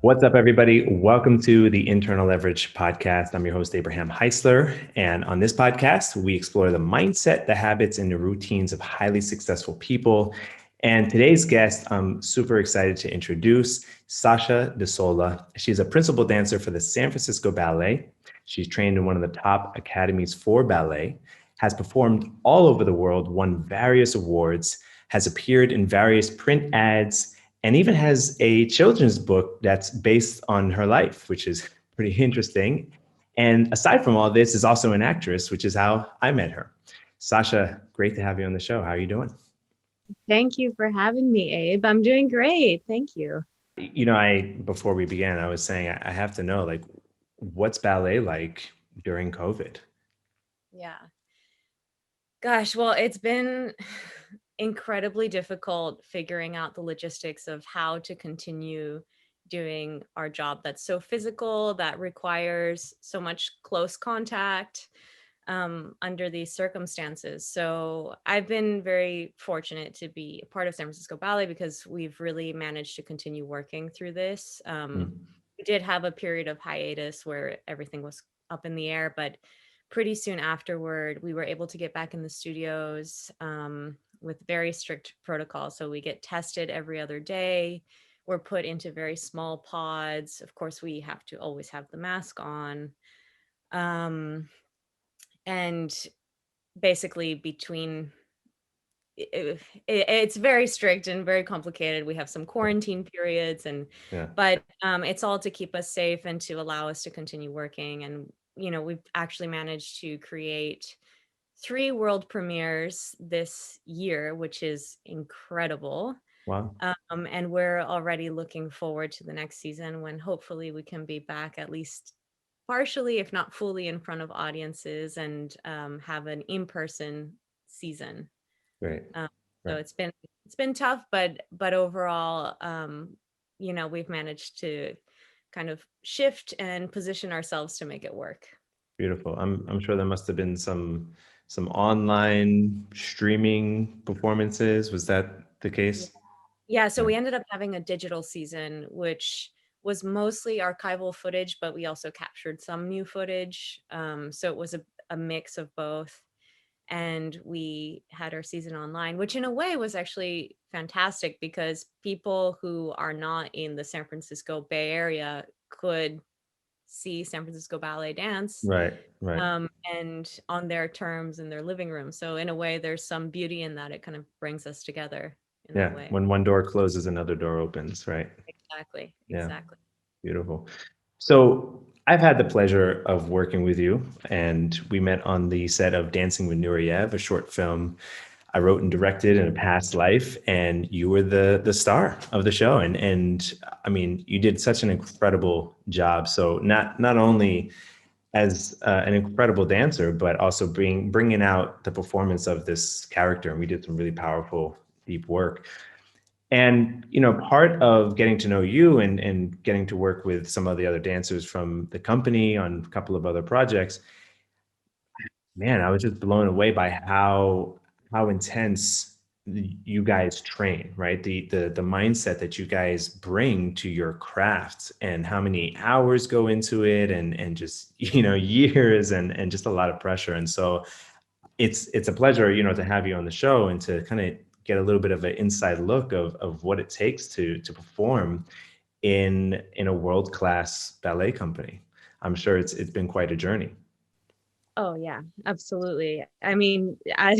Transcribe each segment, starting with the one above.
What's up, everybody? Welcome to the Internal Leverage Podcast. I'm your host, Abraham Heisler. And on this podcast, we explore the mindset, the habits, and the routines of highly successful people. And today's guest, I'm super excited to introduce Sasha de Sola. She's a principal dancer for the San Francisco Ballet. She's trained in one of the top academies for ballet, has performed all over the world, won various awards, has appeared in various print ads, and even has a children's book that's based on her life, which is pretty interesting. And aside from all this, is also an actress, which is how I met her. Sasha, great to have you on the show. How are you doing? Thank you for having me, Abe. I'm doing great. Thank you. Before we began, I was saying I have to know, like, what's ballet like during COVID? Yeah. Gosh, well, it's been incredibly difficult figuring out the logistics of how to continue doing our job that's so physical, that requires so much close contact under these circumstances. So I've been very fortunate to be a part of San Francisco Ballet because we've really managed to continue working through this. We did have a period of hiatus where everything was up in the air, but pretty soon afterward, we were able to get back in the studios with very strict protocols. So we get tested every other day. We're put into very small pods. Of course, we have to always have the mask on. And basically it's very strict and very complicated. We have some quarantine periods Yeah. but it's all to keep us safe and to allow us to continue working. And we've actually managed to create 3 world premieres this year, which is incredible. Wow. And we're already looking forward to the next season when hopefully we can be back at least partially, if not fully, in front of audiences and have an in-person season. Great. Um, so Right. it's been tough, but overall, we've managed to kind of shift and position ourselves to make it work. Beautiful. I'm sure there must have been some online streaming performances. Was that the Yeah. case? Yeah, so Yeah. we ended up having a digital season, which was mostly archival footage, but we also captured some new footage. So it was a mix of both. And we had our season online, which in a way was actually fantastic because people who are not in the San Francisco Bay Area could see San Francisco Ballet dance Right. Right. and on their terms in their living room. So in a way, there's some beauty in that. It kind of brings us together in that Yeah. way. When one door closes, another door opens, right? Exactly. Yeah. Exactly. Beautiful. So I've had the pleasure of working with you, and we met on the set of Dancing with Nureyev, a short film I wrote and directed in a past life, and you were the star of the show. And I mean, you did such an incredible job. So not only as an incredible dancer, but also bringing out the performance of this character. And we did some really powerful, deep work. And part of getting to know you and getting to work with some of the other dancers from the company on a couple of other projects, man, I was just blown away by how intense you guys train, right? The mindset that you guys bring to your craft and how many hours go into it and just years and just a lot of pressure. And so it's a pleasure, to have you on the show and to kind of get a little bit of an inside look of what it takes to perform in a world-class ballet company. I'm sure it's been quite a journey. Oh yeah, absolutely. I mean, as,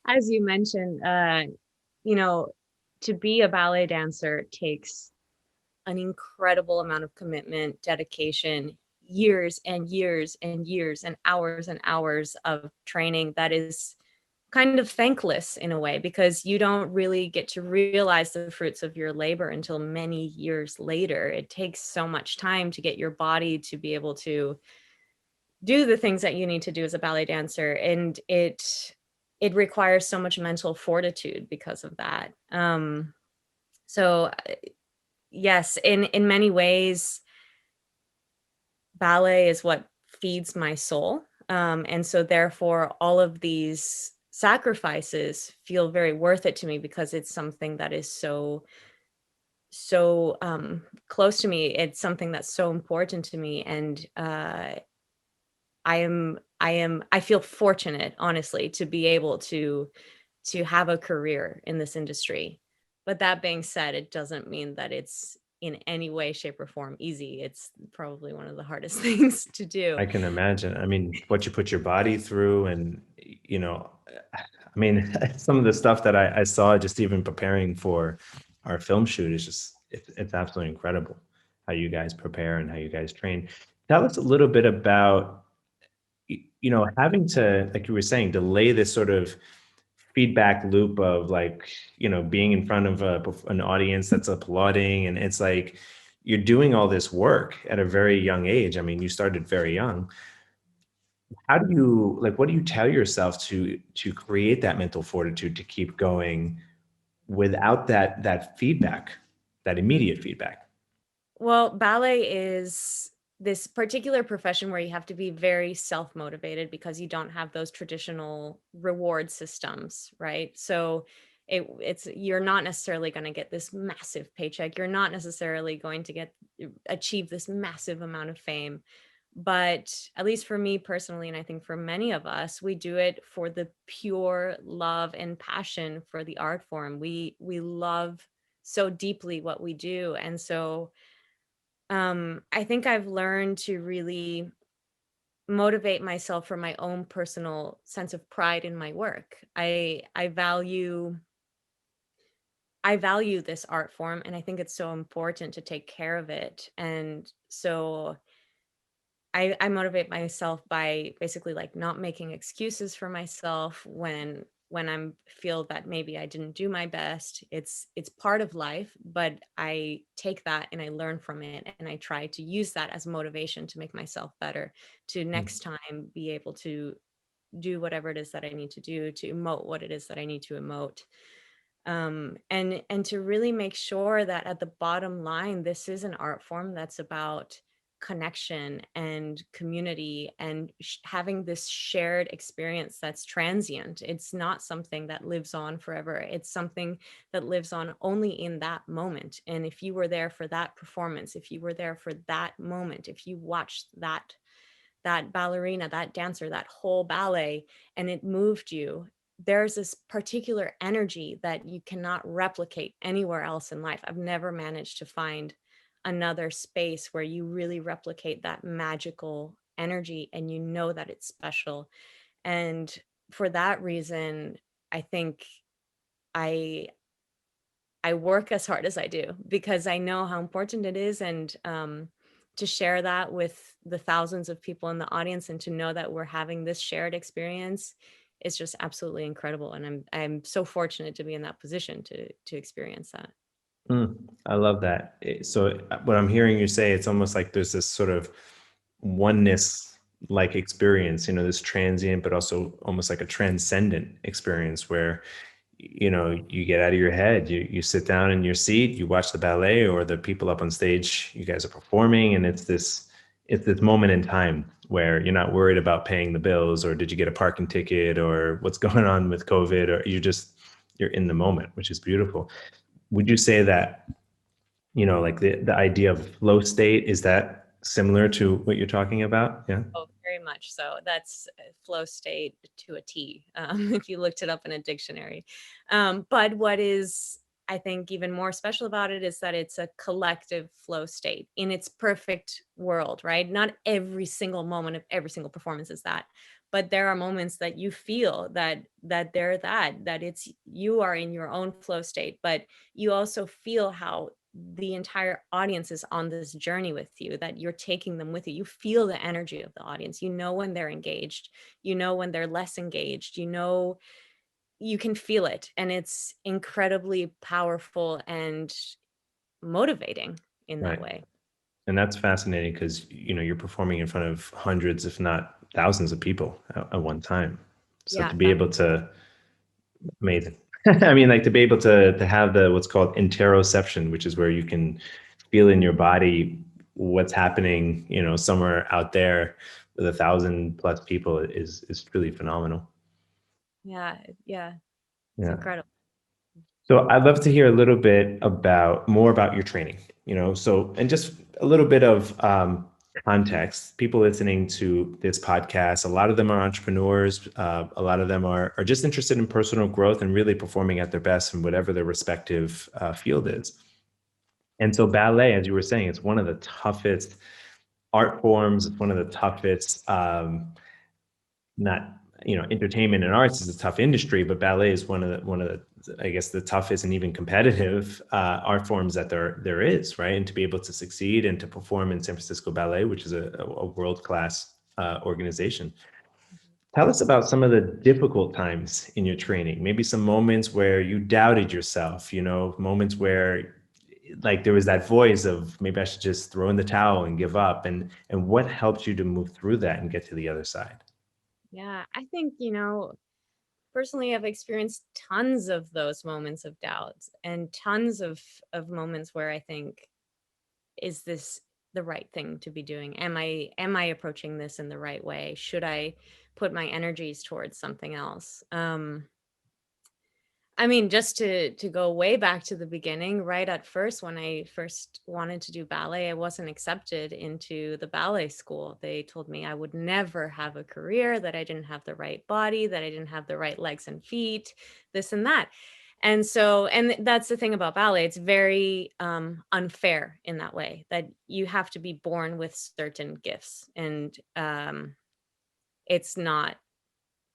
as you mentioned, you know, to be a ballet dancer takes an incredible amount of commitment, dedication, years and years and years and hours of training that is kind of thankless in a way because you don't really get to realize the fruits of your labor until many years later. It takes so much time to get your body to be able to do the things that you need to do as a ballet dancer, and it requires so much mental fortitude because of that. So yes, in many ways ballet is what feeds my soul. And so therefore all of these sacrifices feel very worth it to me because it's something that is so so close to me. It's something that's so important to me, and I feel fortunate, honestly, to be able to have a career in this industry. But that being said, it doesn't mean that it's in any way, shape, or form easy. It's probably one of the hardest things to do. I can imagine. I mean, what you put your body through, and you know, I mean, some of the stuff that I saw just even preparing for our film shoot is just it's absolutely incredible how you guys prepare and how you guys train. Tell us a little bit about having to, like you were saying, delay this sort of feedback loop of like being in front of an audience that's applauding, and it's like you're doing all this work at a very young age. I mean, you started very young. How do you, like, what do you tell yourself to create that mental fortitude to keep going without that feedback, that immediate feedback? Well, ballet is this particular profession where you have to be very self-motivated because you don't have those traditional reward systems, right? So it's you're not necessarily going to get this massive paycheck. You're not necessarily going to get achieve this massive amount of fame. But at least for me personally, and I think for many of us, we do it for the pure love and passion for the art form. We love so deeply what we do. And so I think I've learned to really motivate myself for my own personal sense of pride in my work. I value this art form, and I think it's so important to take care of it. And so I motivate myself by basically like not making excuses for myself when I'm feel that maybe I didn't do my best. It's part of life, but I take that and I learn from it, and I try to use that as motivation to make myself better, to next time be able to do whatever it is that I need to do, to emote what it is that I need to emote. And to really make sure that at the bottom line, this is an art form that's about connection and community and having this shared experience that's transient. It's not something that lives on forever. It's something that lives on only in that moment. And if you were there for that performance, if you were there for that moment, if you watched that ballerina, that dancer, that whole ballet, and it moved you, there's this particular energy that you cannot replicate anywhere else in life. I've never managed to find another space where you really replicate that magical energy and you know that it's special. And for that reason, I think I I work as hard as I do because I know how important it is. And to share that with the thousands of people in the audience and to know that we're having this shared experience is just absolutely incredible. And I'm so fortunate to be in that position to experience that. I love that. So what I'm hearing you say, it's almost like there's this sort of oneness like experience, this transient, but also almost like a transcendent experience where, you get out of your head, you sit down in your seat, you watch the ballet or the people up on stage, you guys are performing, and it's this moment in time where you're not worried about paying the bills or did you get a parking ticket or what's going on with COVID, or you're in the moment, which is beautiful. Would you say that, like the idea of flow state, is that similar to what you're talking about? Yeah. Oh, very much so. That's flow state to a T, if you looked it up in a dictionary. But what is, I think, even more special about it is that it's a collective flow state in its perfect world, right? Not every single moment of every single performance is that, but there are moments that you feel that it's you are in your own flow state, but you also feel how the entire audience is on this journey with you, that you're taking them with you. You feel the energy of the audience. You know when they're engaged, you know when they're less engaged, you can feel it. And it's incredibly powerful and motivating in that Right. way. And that's fascinating because, you're performing in front of hundreds, if not thousands of people at one time. So Yeah, to be able to, amazing. I mean, like to be able to have the what's called interoception, which is where you can feel in your body what's happening, somewhere out there with 1,000+ people is truly phenomenal. yeah, yeah. It's Yeah. incredible. So I'd love to hear a little bit about more about your training, so and just a little bit of context. People listening to this podcast, a lot of them are entrepreneurs. A lot of them are just interested in personal growth and really performing at their best in whatever their respective field is. And so ballet, as you were saying, it's one of the toughest art forms. It's one of the toughest, not entertainment and arts is a tough industry, but ballet is one of the I guess the toughest and even competitive art forms that there is, right? And to be able to succeed and to perform in San Francisco Ballet, which is a world class organization. Tell us about some of the difficult times in your training. Maybe some moments where you doubted yourself. Moments where like there was that voice of maybe I should just throw in the towel and give up. And what helped you to move through that and get to the other side? Yeah, I think, personally I've experienced tons of those moments of doubts and tons of moments where I think, is this the right thing to be doing? Am I approaching this in the right way? Should I put my energies towards something else? I mean, just to go way back to the beginning, right at first, when I first wanted to do ballet, I wasn't accepted into the ballet school. They told me I would never have a career, that I didn't have the right body, that I didn't have the right legs and feet, this and that. And so, and that's the thing about ballet, it's very unfair in that way, that you have to be born with certain gifts, and it's not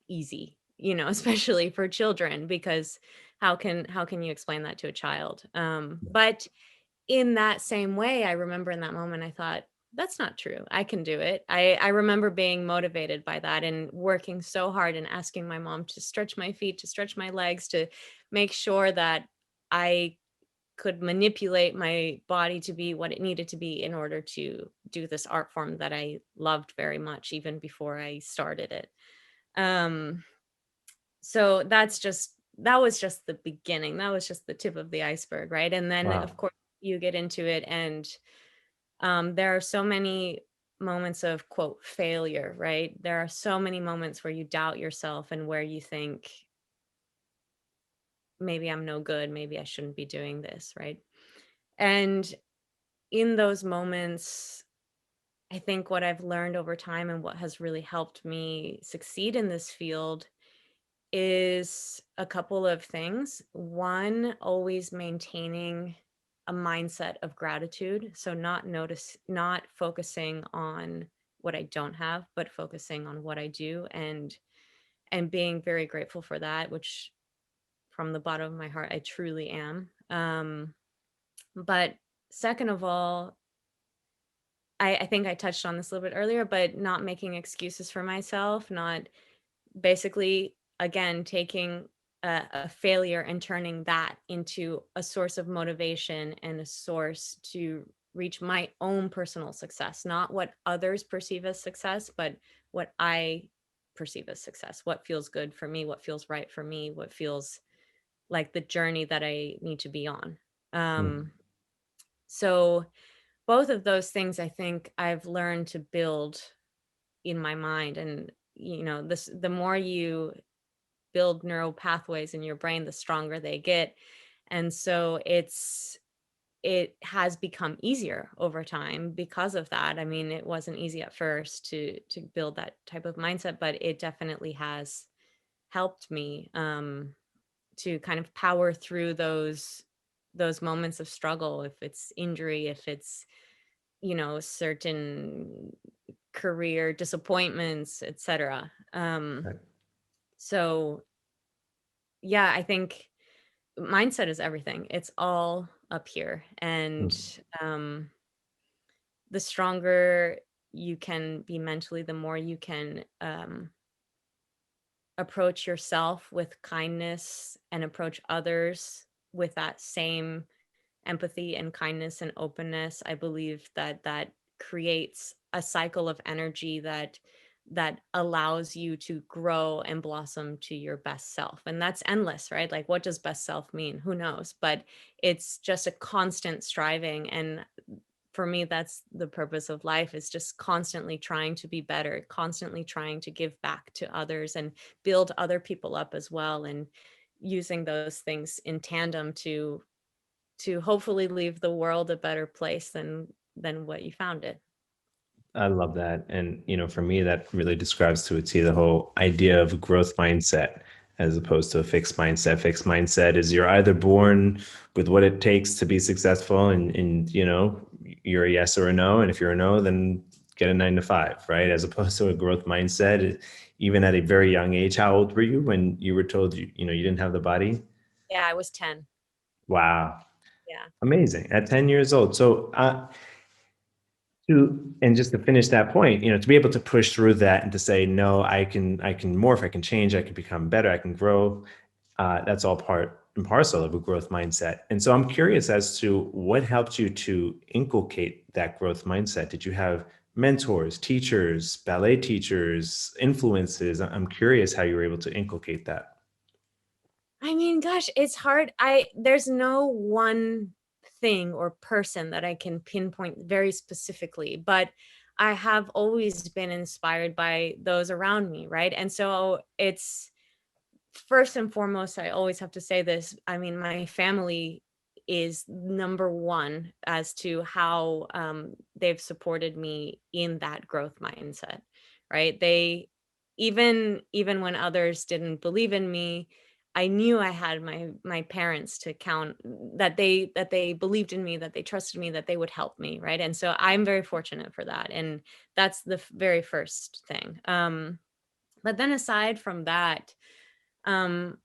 easy, especially for children, because how can you explain that to a child? But in that same way, I remember in that moment I thought, that's not true. I can do it. I remember being motivated by that and working so hard and asking my mom to stretch my feet, to stretch my legs, to make sure that I could manipulate my body to be what it needed to be in order to do this art form that I loved very much, even before I started it. Um, so that was just the beginning. That was just the tip of the iceberg, right? And then of Wow. course you get into it, and there are so many moments of quote failure, right? There are so many moments where you doubt yourself and where you think, maybe I'm no good, maybe I shouldn't be doing this, right? And in those moments, I think what I've learned over time and what has really helped me succeed in this field is a couple of things. One, always maintaining a mindset of gratitude. So not focusing on what I don't have, but focusing on what I do, and being very grateful for that, which from the bottom of my heart I truly am. But second of all, I think I touched on this a little bit earlier, but not making excuses for myself, not basically, again, taking a failure and turning that into a source of motivation and a source to reach my own personal success, not what others perceive as success, but what I perceive as success, what feels good for me, what feels right for me, what feels like the journey that I need to be on. Mm. So both of those things I think I've learned to build in my mind. And this, the more you build neural pathways in your brain, the stronger they get. And so it has become easier over time because of that. I mean, it wasn't easy at first to build that type of mindset, but it definitely has helped me to kind of power through those moments of struggle, if it's injury, if it's certain career disappointments, etc. Right. So yeah, I think mindset is everything. It's all up here. And Mm. um, the stronger you can be mentally, the more you can approach yourself with kindness and approach others with that same empathy and kindness and openness. I believe that that creates a cycle of energy that allows you to grow and blossom to your best self. And that's endless, right? Like, what does best self mean? Who knows? But it's just a constant striving. And for me, that's the purpose of life, is just constantly trying to be better, constantly trying to give back to others and build other people up as well. And using those things in tandem to hopefully leave the world a better place than what you found it. I love that. And, for me, that really describes to a T the whole idea of a growth mindset as opposed to a fixed mindset. Fixed mindset is you're either born with what it takes to be successful and you're a yes or a no. And if you're a no, then get a 9 to 5, right? As opposed to a growth mindset, even at a very young age. How old were you when you were told you didn't have the body? Yeah, I was 10. Wow. Yeah. Amazing. At 10 years old. So, and just to finish that point, to be able to push through that and to say no, I can morph, I can change, I can become better, I can grow. That's all part and parcel of a growth mindset. And so I'm curious as to what helped you to inculcate that growth mindset. Did you have mentors, teachers, ballet teachers, influences? I'm curious how you were able to inculcate that. I mean, gosh, it's hard. There's no one thing or person that I can pinpoint very specifically, but I have always been inspired by those around me, right? And so it's first and foremost, I always have to say this. I mean, my family is number one as to how they've supported me in that growth mindset, right? They even when others didn't believe in me, I knew I had my parents to count, that they believed in me, that they trusted me, that they would help me, right? And so I'm very fortunate for that, and that's the very first thing. But then aside from that, um,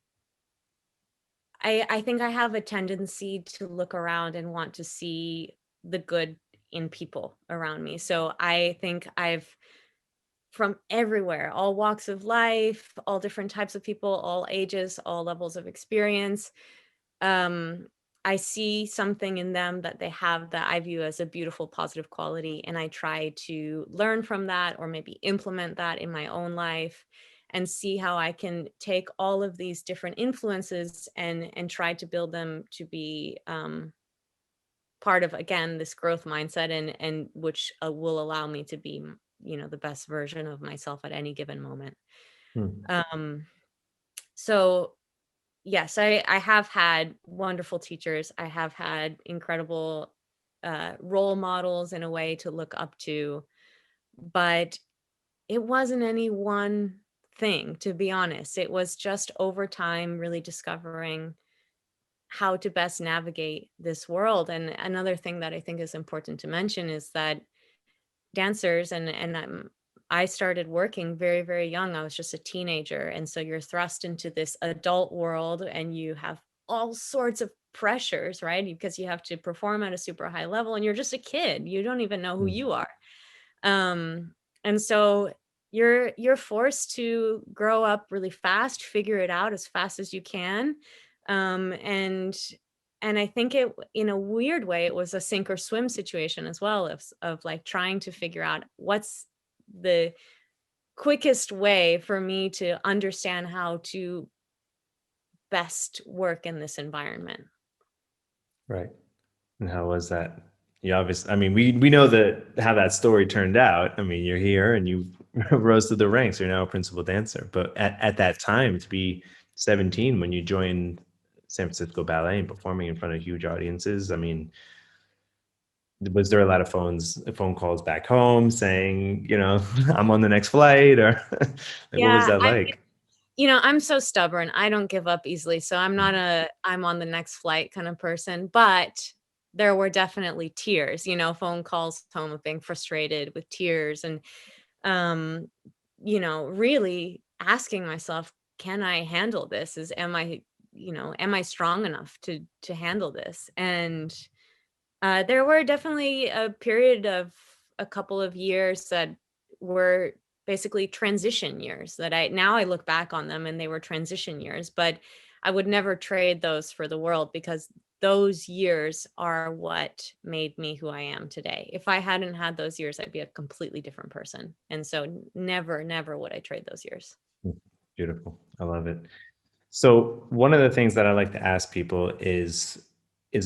I think I have a tendency to look around and want to see the good in people around me. So I think I've from everywhere, all walks of life, all different types of people, all ages, all levels of experience. um I see something in them that they have that I view as a beautiful positive quality, and I try to learn from that or maybe implement that in my own life and see how I can take all of these different influences and try to build them to be part of, again, this growth mindset, and which will allow me to be the best version of myself at any given moment. Hmm. um so yes, I have had wonderful teachers. I have had incredible role models in a way to look up to, but it wasn't any one thing, to be honest. It was just over time really discovering how to best navigate this world. And another thing that I think is important to mention is that dancers and I started working very, very young. I was just a teenager. And so you're thrust into this adult world and you have all sorts of pressures, right? Because you have to perform at a super high level and you're just a kid. You don't even know who Hmm. you are. And so you're forced to grow up really fast, figure it out as fast as you can. Um, and and I think it, in a weird way, it was a sink or swim situation as well, of like trying to figure out what's the quickest way for me to understand how to best work in this environment. Right. And how was that? You obviously, I mean, we know that how that story turned out. I mean, you're here and you rose to the ranks. You're now a principal dancer. But at that time, to be 17 when you joined San Francisco Ballet and performing in front of huge audiences, I mean, was there a lot of phone calls back home saying, I'm on the next flight, or like what was Yeah, that like? I'm so stubborn. I don't give up easily. So I'm not a I'm on the next flight kind of person, but there were definitely tears, phone calls home of being frustrated with tears and um really asking myself, can I handle this? Am I strong enough to handle this? And there were definitely a period of a couple of years that were basically transition years, that I look back on them and they were transition years, but I would never trade those for the world, because those years are what made me who I am today. If I hadn't had those years, I'd be a completely different person. And so never, never would I trade those years. Beautiful. I love it. So one of the things that I like to ask people is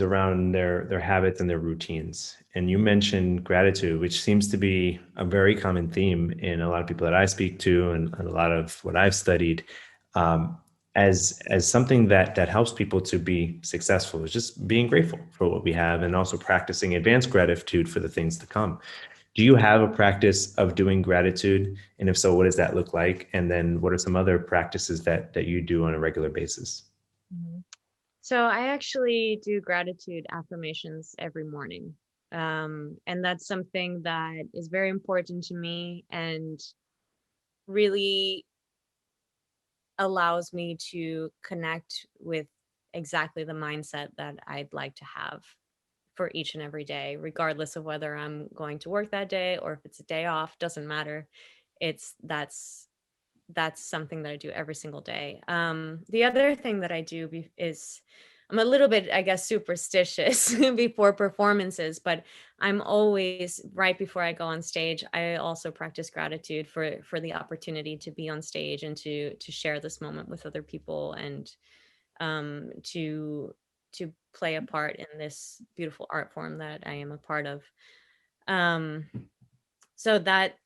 around their habits and their routines. And you mentioned gratitude, which seems to be a very common theme in a lot of people that I speak to and a lot of what I've studied. Um, as something that helps people to be successful is just being grateful for what we have and also practicing advanced gratitude for the things to come. Do you have a practice of doing gratitude? And if so, what does that look like? And then what are some other practices that you do on a regular basis? Mhm. So I actually do gratitude affirmations every morning. And that's something that is very important to me and really allows me to connect with exactly the mindset that I'd like to have for each and every day, regardless of whether I'm going to work that day or if it's a day off, doesn't matter. It's that's something that I do every single day. The other thing that I do is I'm a little bit, I guess, superstitious before performances, but I'm always right before I go on stage. I also practice gratitude for the opportunity to be on stage and to share this moment with other people and to play a part in this beautiful art form that I am a part of. Um, so that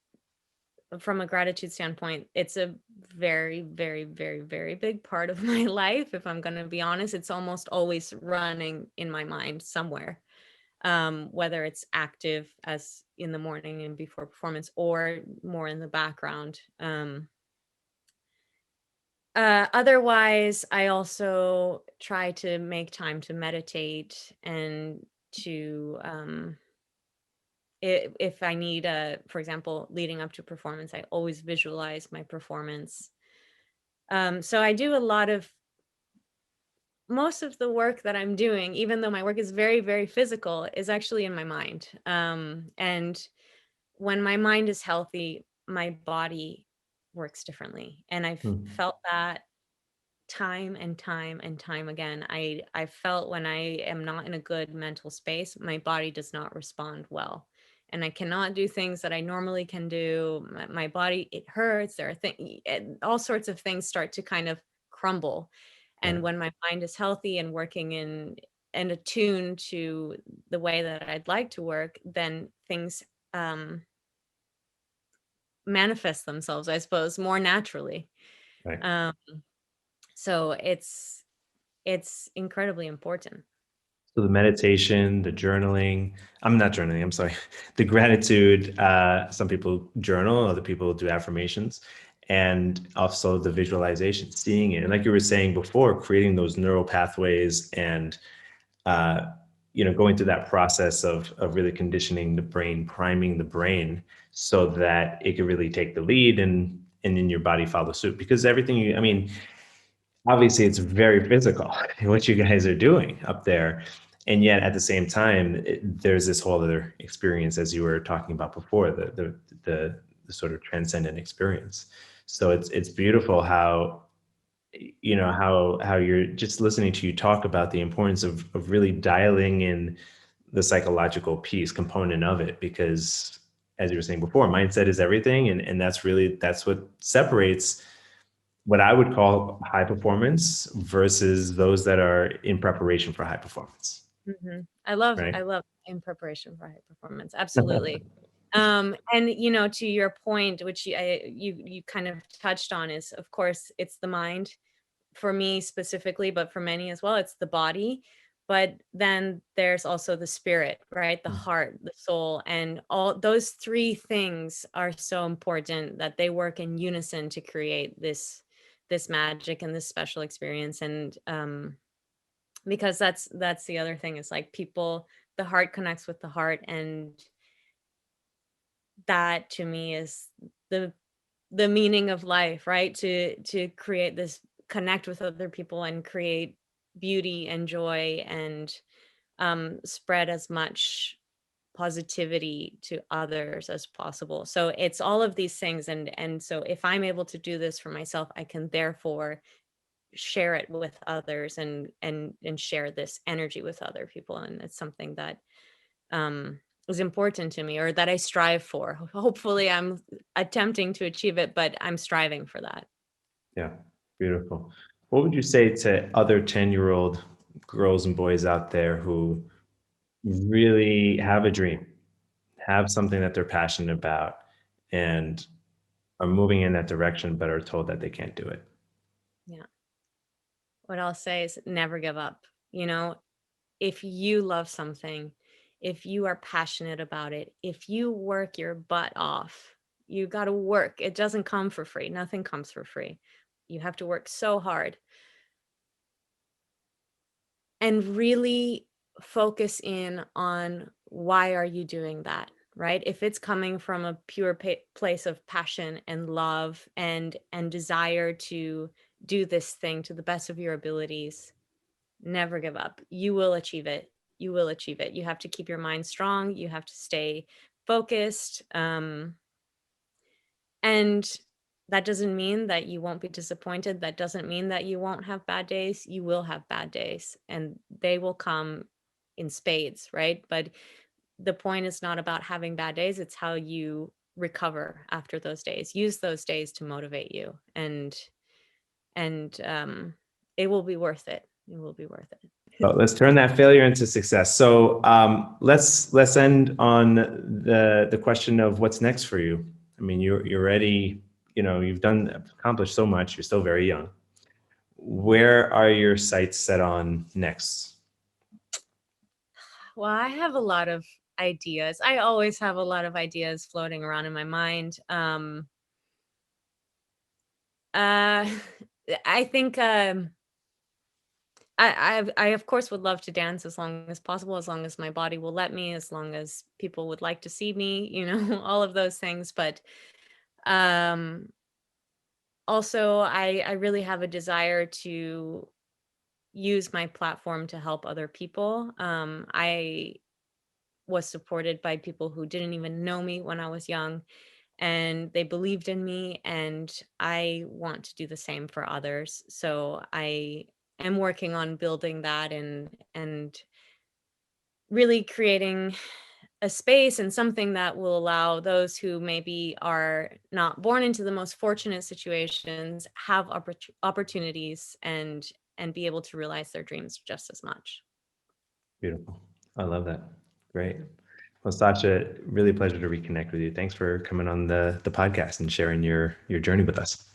from a gratitude standpoint, it's a very, very, very, very big part of my life. If I'm going to be honest, it's almost always running in my mind somewhere, whether it's active as in the morning and before performance or more in the background. Otherwise, I also try to make time to meditate and to if I need for example, leading up to performance, I always visualize my performance. So I do a lot of most of the work that I'm doing, even though my work is very, very physical, is actually in my mind. And when my mind is healthy, my body works differently. And I've Hmm. felt that time and time and time again. I felt when I am not in a good mental space, my body does not respond well. And I cannot do things that I normally can do. My body, it hurts. There are things, all sorts of things start to kind of crumble. And Right. when my mind is healthy and working in and attuned to the way that I'd like to work, then things um, manifest themselves, I suppose, more naturally. Right. Um, so it's incredibly important. So the meditation, the journaling, I'm not journaling, I'm sorry. The gratitude, some people journal, other people do affirmations, and also the visualization, seeing it. And like you were saying before, creating those neural pathways and uh, going through that process of really conditioning the brain, priming the brain so that it could really take the lead and then your body follow suit. Because everything I mean, obviously it's very physical what you guys are doing up there, and yet at the same time there's this whole other experience as you were talking about before, the sort of transcendent experience. So it's beautiful how how you're just listening to you talk about the importance of really dialing in the psychological piece component of it, because as you were saying before, mindset is everything, and that's what separates what I would call high performance versus those that are in preparation for high performance, I right? love in preparation for high performance. Absolutely. And to your point, which you kind of touched on, is of course it's the mind for me specifically, but for many as well, it's the body. But then there's also the spirit, right? The heart, the soul, and all those three things are so important that they work in unison to create this magic and this special experience. And because that's the other thing is like people, the heart connects with the heart, and that to me is the the meaning of life, right? To create this, connect with other people and create beauty and joy and spread as much positivity to others as possible. So it's all of these things, and so if I'm able to do this for myself, I can therefore share it with others and share this energy with other people, and it's something that is important to me or that I strive for. Hopefully I'm attempting to achieve it, but I'm striving for that. Yeah, beautiful. What would you say to other 10-year-old girls and boys out there who really have a dream, have something that they're passionate about, and are moving in that direction, but are told that they can't do it? Yeah. what I'll say is never give up. You know, if you love something, if you are passionate about it, if you work your butt off, you got to work. It doesn't come for free. Nothing comes for free. You have to work so hard and really focus in on why are you doing that, right? If it's coming from a pure place of passion and love and desire to do this thing to the best of your abilities, never give up. You will achieve it. You will achieve it. You have to keep your mind strong. You have to stay focused. And that doesn't mean that you won't be disappointed. That doesn't mean that you won't have bad days. You will have bad days and they will come in spades, right? But the point is not about having bad days, it's how you recover after those days. Use those days to motivate you and it will be worth it. It will be worth it. Well, let's turn that failure into success. So let's end on the question of what's next for you. I mean, you're ready. You know, you've accomplished so much. You're still very young. Where are your sights set on next? Well, I have a lot of ideas. I always have a lot of ideas floating around in my mind. I think I of course would love to dance as long as possible, as long as my body will let me, as long as people would like to see me, you know, all of those things. But um also I really have a desire to use my platform to help other people. I was supported by people who didn't even know me when I was young, and they believed in me, and I want to do the same for others. So I am working on building that and really creating a space and something that will allow those who maybe are not born into the most fortunate situations have opportunities and be able to realize their dreams just as much. Beautiful. I love that. Great. Well, Sasha, really a pleasure to reconnect with you. Thanks for coming on the podcast and sharing your journey with us.